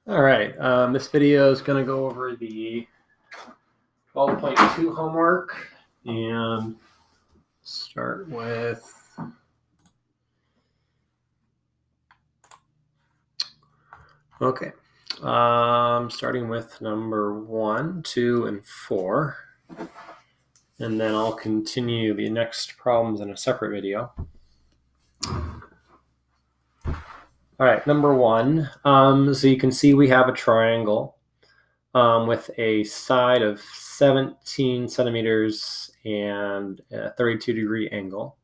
All right, this video is going to go over the 12.2 homework and start with starting with number 1, 2, and 4, and then I'll continue the next problems in a separate video. All right, number 1. So you can see we have a triangle with a side of 17 centimeters and a 32-degree angle.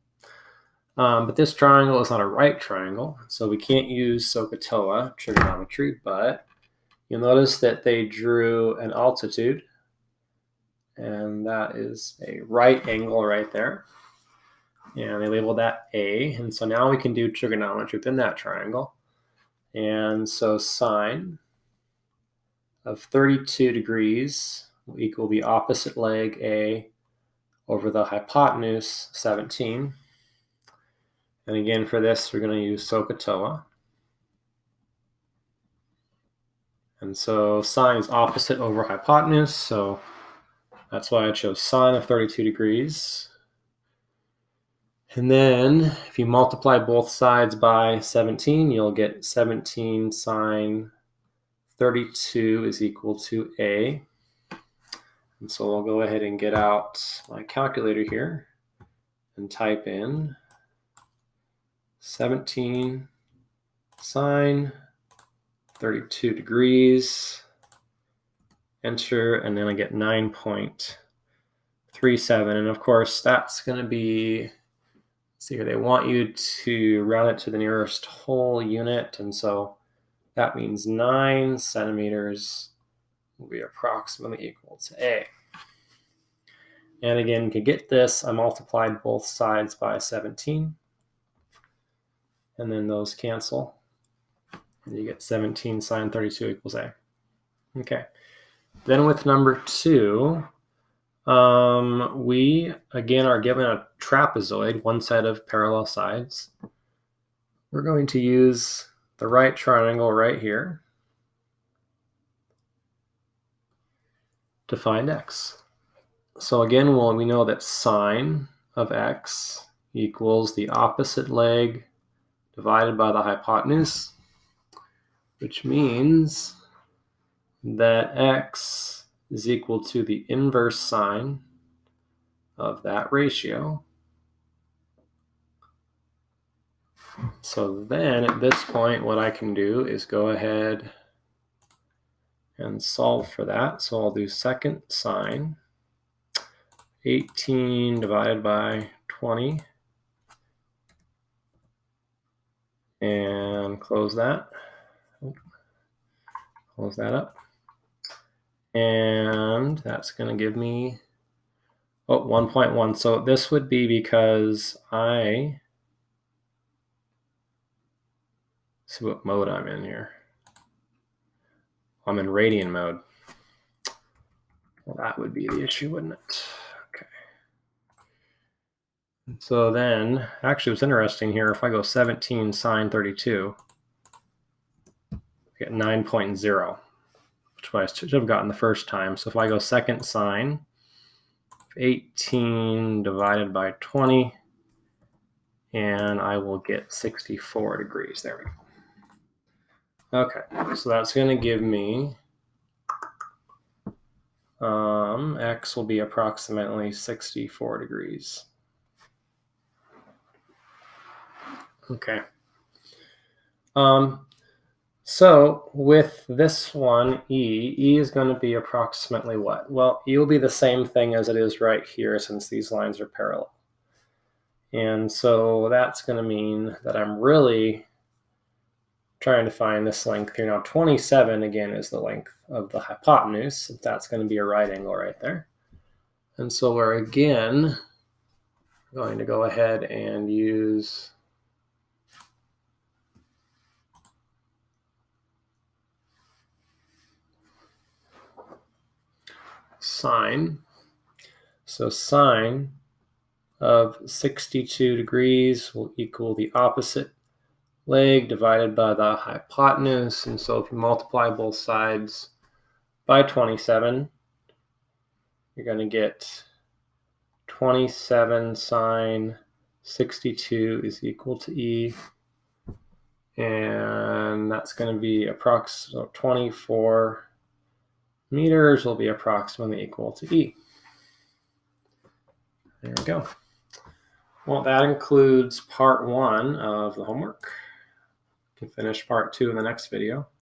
But this triangle is not a right triangle, so we can't use SOHCAHTOA trigonometry, but you'll notice that they drew an altitude, and that is a right angle right there. And they labeled that A, and so now we can do trigonometry within that triangle. And so sine of 32 degrees will equal the opposite leg A over the hypotenuse 17. And again, for this, we're going to use SOHCAHTOA. And so sine is opposite over hypotenuse, so that's why I chose sine of 32 degrees. And then if you multiply both sides by 17, you'll get 17 sine 32 is equal to A. And so I'll go ahead and get out my calculator here and type in 17 sine 32 degrees, enter, and then I get 9.37. And of course, that's going to be, see here, they want you to round it to the nearest whole unit. And so that means 9 centimeters will be approximately equal to A. And again, to get this, I multiplied both sides by 17. And then those cancel. And you get 17 sine 32 equals A. Okay. Then with number 2, we again are given a trapezoid, one set of parallel sides. We're going to use the right triangle right here to find x. So again, we know that sine of x equals the opposite leg divided by the hypotenuse, which means that x is equal to the inverse sine of that ratio. So then at this point, what I can do is go ahead and solve for that. So I'll do second sine 18 divided by 20 and close that. Close that up. And that's going to give me 1.1. So this would be because I see what mode I'm in here. I'm in radian mode. Well, that would be the issue, wouldn't it? Okay. So then, actually, what's interesting here, if I go 17 sine 32, I get 9.0, which I should have gotten the first time. So if I go second sine 18 divided by 20, and I will get 64 degrees. There we go. Okay, so that's going to give me x will be approximately 64 degrees. Okay. So with this one, E is going to be approximately what? Well, E will be the same thing as it is right here since these lines are parallel. And so that's going to mean that I'm really trying to find this length here. Now 27 again is the length of the hypotenuse. That's going to be a right angle right there. And so we're again going to go ahead and use sine. So sine of 62 degrees will equal the opposite leg divided by the hypotenuse. And so if you multiply both sides by 27, you're going to get 27 sine 62 is equal to E. And that's going to be approximately 24 meters will be approximately equal to E. There we go. Well, that includes part 1 of the homework. You can finish part 2 in the next video.